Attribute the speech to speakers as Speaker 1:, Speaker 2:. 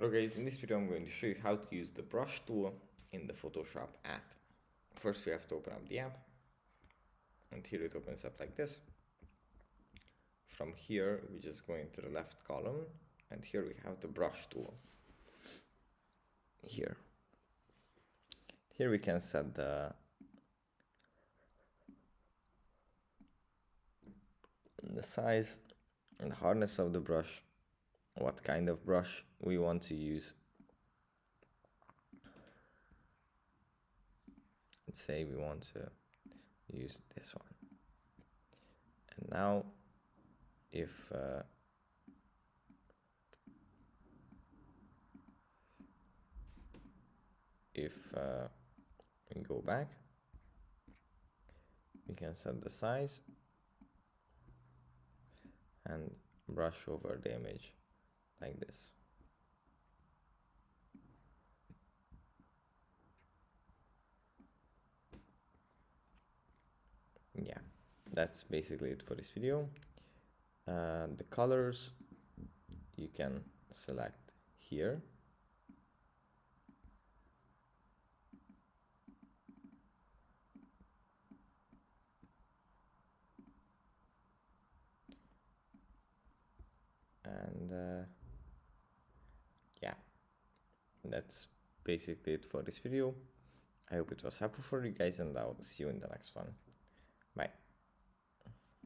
Speaker 1: Hello guys, in this video I'm going to show you how to use the brush tool in the Photoshop app. First we have to open up the app, and here it opens up like this. From here we just go into the left column, and here we have the brush tool. Here we can set the size and the hardness of the brush, what kind of brush we want to use. Let's say we want to use this one. And now if we go back, we can set the size and brush over the image like this. Yeah, that's basically it for this video. The colors you can select here. And yeah, that's basically it for this video. I hope it was helpful for you guys, and I'll see you in the next one. Bye.